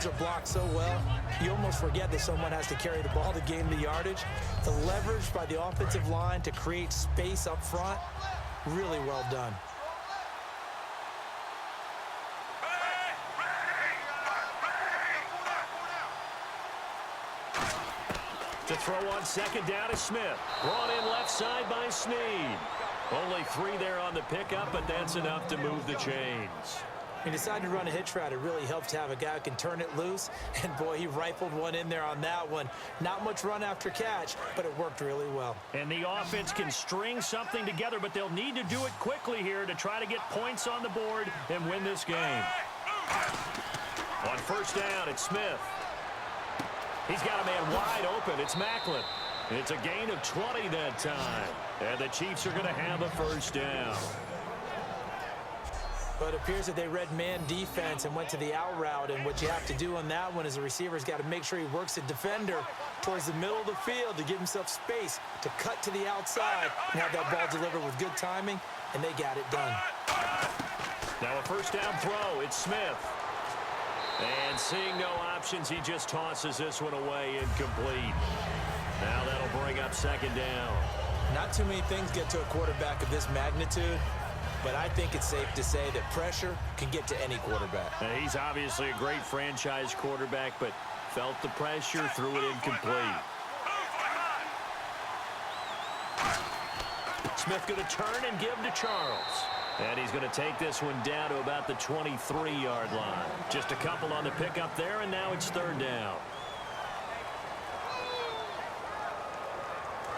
lanes are blocked so well, you almost forget that someone has to carry the ball to gain the yardage. The leverage by the offensive line to create space up front, really well done. To throw on second down is Smith. Brought in left side by Snead. Only 3 there on the pickup, but that's enough to move the chains. He decided to run a hitch route. It really helps to have a guy who can turn it loose. And, boy, he rifled one in there on that one. Not much run after catch, but it worked really well. And the offense can string something together, but they'll need to do it quickly here to try to get points on the board and win this game. On first down, it's Smith. He's got a man wide open. It's Maclin. It's a gain of 20 that time. And the Chiefs are going to have a first down. But it appears that they read man defense and went to the out route. And what you have to do on that one is the receiver's got to make sure he works the defender towards the middle of the field to give himself space to cut to the outside and have that ball delivered with good timing, and they got it done. Now a first down throw. It's Smith. And seeing no options, he just tosses this one away incomplete. Now that'll bring up second down. Not too many things get to a quarterback of this magnitude, but I think it's safe to say that pressure can get to any quarterback. He's obviously a great franchise quarterback, but felt the pressure, threw it incomplete. Smith going to turn and give to Charles. And he's going to take this one down to about the 23-yard line. Just a couple on the pickup there, and now it's third down.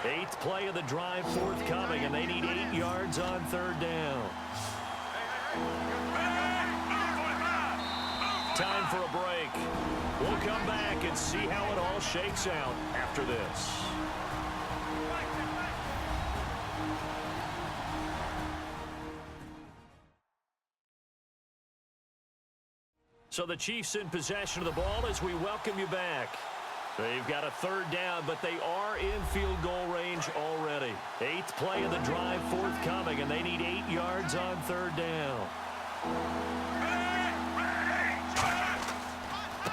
8th play of the drive forthcoming, and they need 8 yards on third down. Time for a break. We'll come back and see how it all shakes out after this. So the Chiefs in possession of the ball as we welcome you back. They've got a third down, but they are in field goal range already. 8th play of the drive forthcoming, and they need 8 yards on third down.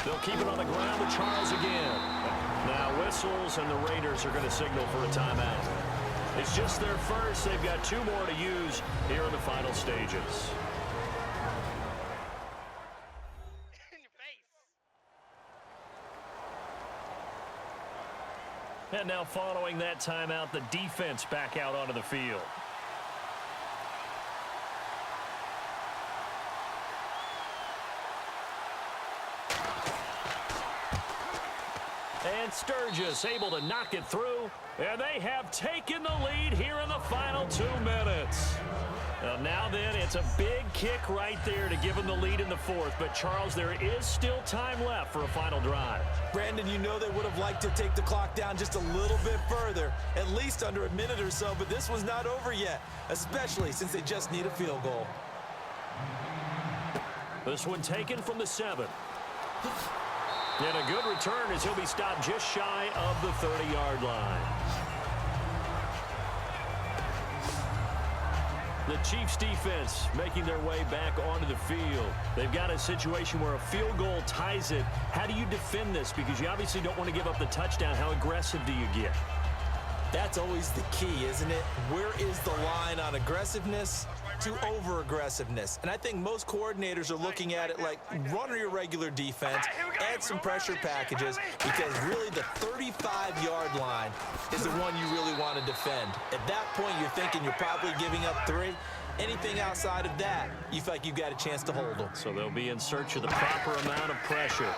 They'll keep it on the ground with Charles again. Now whistles, and the Raiders are going to signal for a timeout. It's just their first. They've got 2 more to use here in the final stages. And now following that timeout, the defense back out onto the field. And Sturgis able to knock it through. And they have taken the lead here in the final 2 minutes. Now then, it's a big kick right there to give them the lead in the 4th. But, Charles, there is still time left for a final drive. Brandon, you know they would have liked to take the clock down just a little bit further, at least under a minute or so, but this was not over yet, especially since they just need a field goal. This one taken from the 7. And a good return as he'll be stopped just shy of the 30-yard line. The Chiefs defense making their way back onto the field. They've got a situation where a field goal ties it. How do you defend this? Because you obviously don't want to give up the touchdown. How aggressive do you get? That's always the key, isn't it? Where is the line on aggressiveness to over-aggressiveness? And I think most coordinators are looking at it like run your regular defense, add some pressure packages, because really the 35-yard line is the one you really want to defend. At that point, you're thinking you're probably giving up 3. Anything outside of that, you feel like you've got a chance to hold them. So they'll be in search of the proper amount of pressure.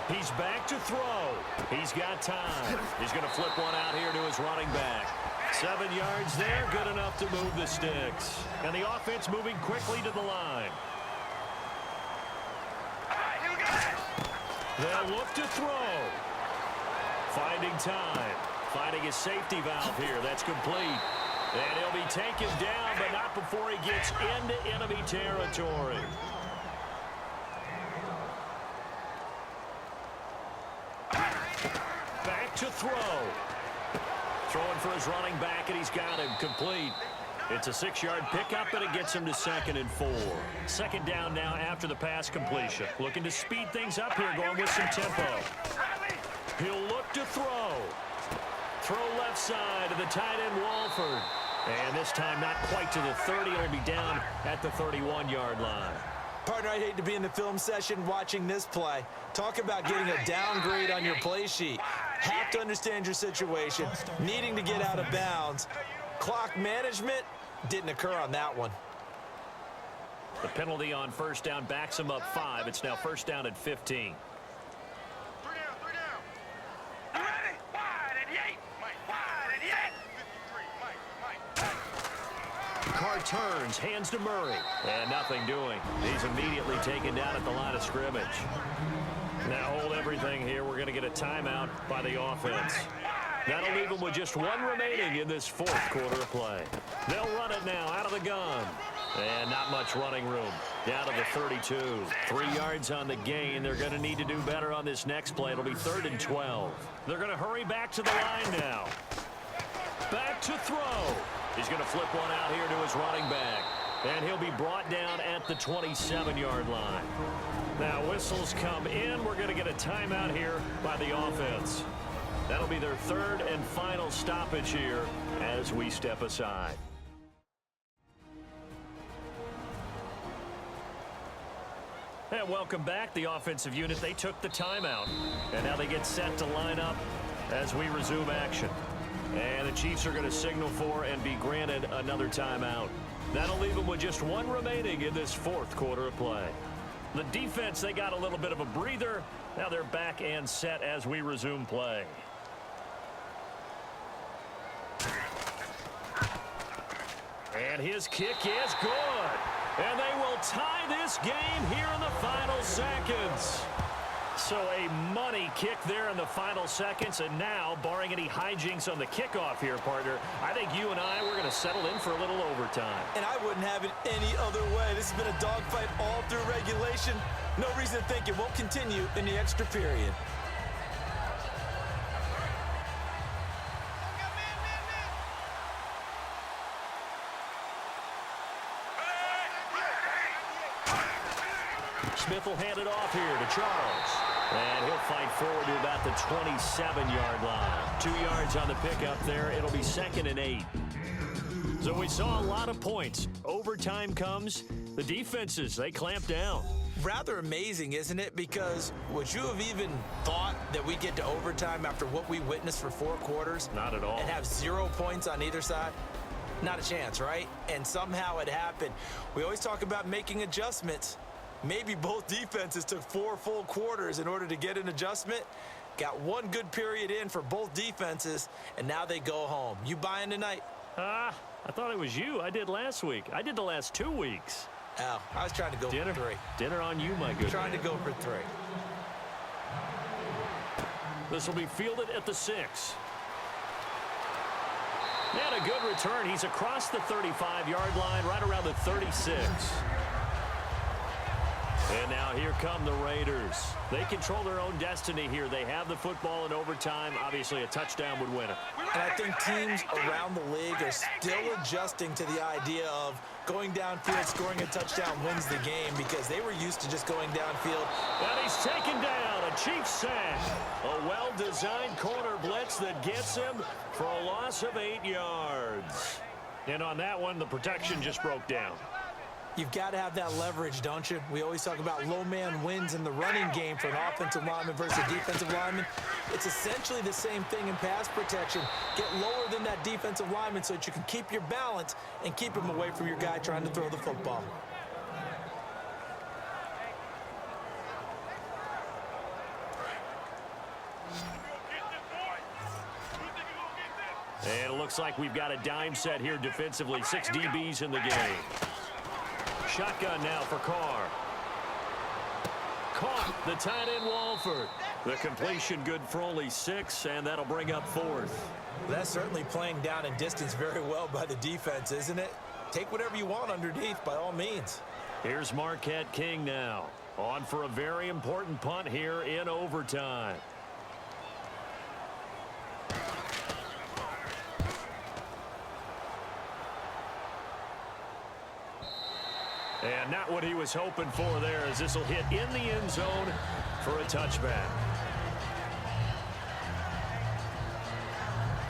He's back to throw. He's got time. He's going to flip one out here to his running back. 7 yards there, good enough to move the sticks. And the offense moving quickly to the line. They'll look to throw. Finding time. Finding his safety valve here. That's complete. And he'll be taken down, but not before he gets into enemy territory. Back to throw. Throwing for his running back, and he's got him complete. It's a 6-yard pickup, and it gets him to 2nd and 4. Second down now after the pass completion. Looking to speed things up here, going with some tempo. He'll look to throw. Throw left side to the tight end, Walford. And this time not quite to the 30. It'll be down at the 31-yard line. Partner, I'd hate to be in the film session watching this play. Talk about getting a downgrade on your play sheet. Have to understand your situation. Needing to get out of bounds. Clock management didn't occur on that one. The penalty on first down backs him up 5. It's now first down at 15. Carr turns, hands to Murray, and nothing doing. He's immediately taken down at the line of scrimmage. Now hold everything here. We're going to get a timeout by the offense. That'll leave them with just 1 remaining in this 4th quarter of play. They'll run it now out of the gun. And not much running room. Down to the 32. 3 yards on the gain. They're going to need to do better on this next play. It'll be 3rd and 12. They're going to hurry back to the line now. Back to throw. He's going to flip one out here to his running back. And he'll be brought down at the 27-yard line. Now whistles come in. We're going to get a timeout here by the offense. That'll be their 3rd and final stoppage here as we step aside. And welcome back. The offensive unit, they took the timeout. And now they get set to line up as we resume action. And the Chiefs are going to signal for and be granted another timeout. That'll leave them with just 1 remaining in this 4th quarter of play. The defense, they got a little bit of a breather. Now they're back and set as we resume play. And his kick is good. And they will tie this game here in the final seconds. So a money kick there in the final seconds. And now, barring any hijinks on the kickoff here, partner, I think you and I, we're going to settle in for a little overtime. And I wouldn't have it any other way. This has been a dogfight all through regulation. No reason to think it won't continue in the extra period. Smith will hand it off here to Charles. And he'll fight forward to about the 27-yard line. 2 yards on the pickup there. It'll be 2nd and 8. So we saw a lot of points. Overtime comes. The defenses, they clamp down. Rather amazing, isn't it? Because would you have even thought that we get to overtime after what we witnessed for 4 quarters? Not at all. And have 0 points on either side? Not a chance, right? And somehow it happened. We always talk about making adjustments. Maybe both defenses took 4 full quarters in order to get an adjustment. Got 1 good period in for both defenses, and now they go home. You buying tonight? I thought it was you. I did last week. I did the last 2 weeks. Oh, I was trying to go for 3. Dinner on you, my good Trying man. to go for 3. This will be fielded at the 6. And a good return. He's across the 35-yard line, right around the 36. And now here come the Raiders. They control their own destiny here. They have the football in overtime. Obviously, a touchdown would win it. And I think teams around the league are still adjusting to the idea of going downfield, scoring a touchdown wins the game, because they were used to just going downfield. And he's taken down. A Chiefs sack. A well-designed corner blitz that gets him for a loss of 8 yards. And on that one, the protection just broke down. You've got to have that leverage, don't you? We always talk about low man wins in the running game for an offensive lineman versus a defensive lineman. It's essentially the same thing in pass protection. Get lower than that defensive lineman so that you can keep your balance and keep him away from your guy trying to throw the football. And it looks like we've got a dime set here defensively. 6 DBs in the game. Shotgun now for Carr. Caught the tight end Walford. The completion good for only 6, and that'll bring up 4th. That's certainly playing down in distance very well by the defense, isn't it? Take whatever you want underneath, by all means. Here's Marquette King now. On for a very important punt here in overtime. And not what he was hoping for there, as this will hit in the end zone for a touchback.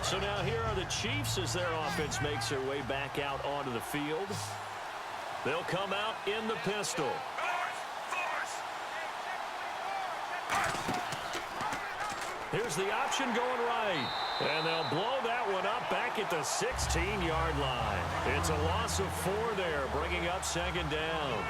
So now here are the Chiefs as their offense makes their way back out onto the field. They'll come out in the pistol. Here's the option going right. And they'll blow that one up back at the 16-yard line. It's a loss of 4 there, bringing up second down.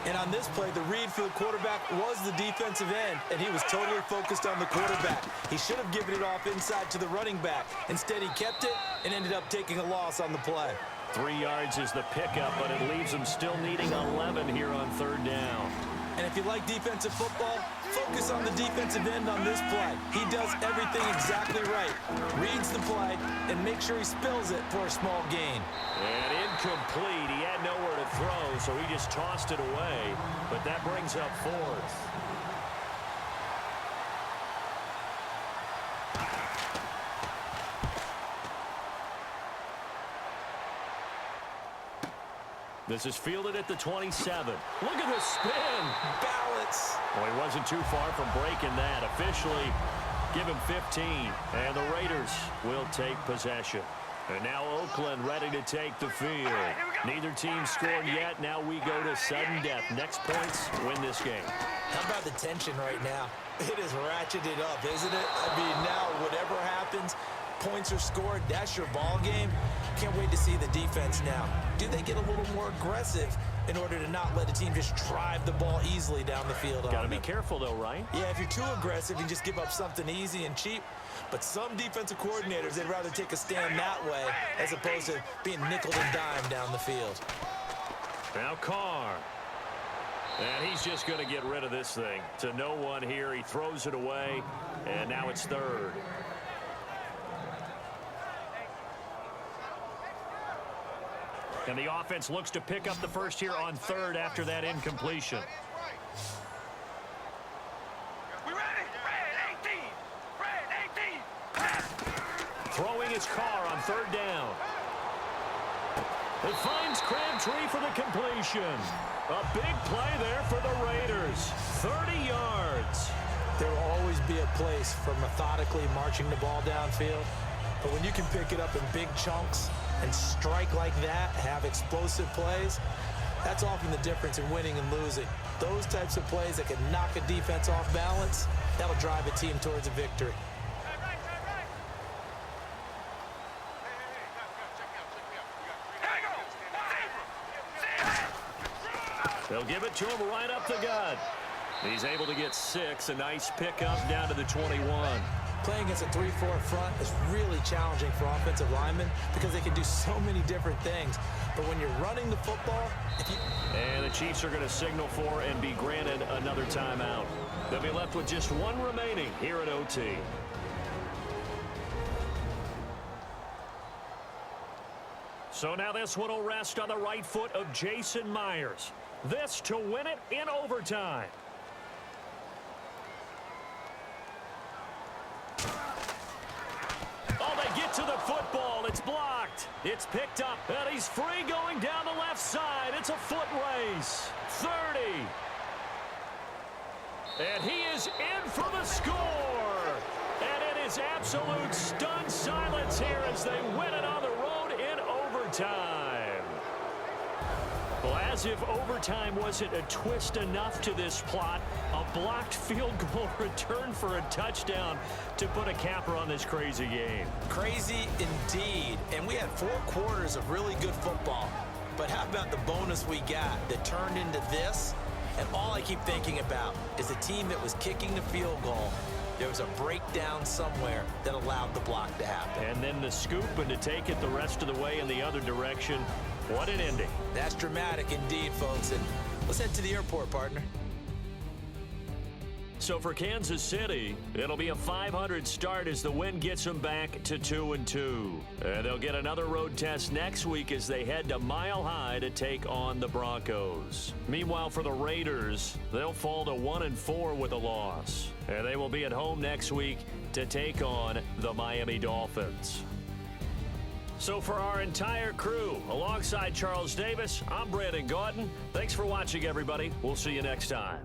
And on this play, the read for the quarterback was the defensive end, and he was totally focused on the quarterback. He should have given it off inside to the running back. Instead, he kept it and ended up taking a loss on the play. 3 yards is the pickup, but it leaves them still needing 11 here on third down. And if you like defensive football, focus on the defensive end on this play. He does everything exactly right. Reads the play and makes sure he spills it for a small gain. And incomplete. He had nowhere to throw, so he just tossed it away. But that brings up 4th. This is fielded at the 27. Look at the spin. Balance. Well, he wasn't too far from breaking that. Officially, give him 15. And the Raiders will take possession. And now Oakland ready to take the field. Neither team scored yet. Now we go to sudden death. Next points win this game. How about the tension right now? It is ratcheted up, isn't it? I mean, now whatever happens, points are scored, that's your ball game. Can't wait to see the defense now. Do they get a little more aggressive in order to not let a team just drive the ball easily down the field? Got to be careful, though, right? Yeah, if you're too aggressive, you just give up something easy and cheap. But some defensive coordinators, they'd rather take a stand that way as opposed to being nickel and dime down the field. Now Carr. And he's just going to get rid of this thing. To no one here. He throws it away, and now it's third. And the offense looks to pick up the first here on third after that incompletion. We ready? Red 18. Red 18. Throwing his Carr on third down. It finds Crabtree for the completion. A big play there for the Raiders. 30 yards. There will always be a place for methodically marching the ball downfield. But when you can pick it up in big chunks and strike like that, have explosive plays, that's often the difference in winning and losing. Those types of plays that can knock a defense off balance, that'll drive a team towards a victory. They'll give it to him right up the gut. He's able to get 6. A nice pickup down to the 21. Playing against a 3-4 front is really challenging for offensive linemen because they can do so many different things. But when you're running the football, And the Chiefs are going to signal for and be granted another timeout. They'll be left with just 1 remaining here at OT. So now this one will rest on the right foot of Jason Myers. This to win it in overtime. Oh, they get to the football. It's blocked. It's picked up. And he's free going down the left side. It's a foot race. 30. And he is in for the score. And it is absolute stunned silence here as they win it on the road in overtime. Well, as if overtime wasn't a twist enough to this plot, a blocked field goal return for a touchdown to put a capper on this crazy game. crazy indeed. And we had 4 quarters of really good football. But how about the bonus we got that turned into this? And all I keep thinking about is the team that was kicking the field goal. There was a breakdown somewhere that allowed the block to happen. And then the scoop and to take it the rest of the way in the other direction. What an ending. That's dramatic indeed, folks. And let's head to the airport, partner. So for Kansas City, it'll be a .500 start as the win gets them back to 2-2. And they'll get another road test next week as they head to Mile High to take on the Broncos. Meanwhile, for the Raiders, they'll fall to 1-4 with a loss. And they will be at home next week to take on the Miami Dolphins. So for our entire crew, alongside Charles Davis, I'm Brandon Gaudin. Thanks for watching, everybody. We'll see you next time.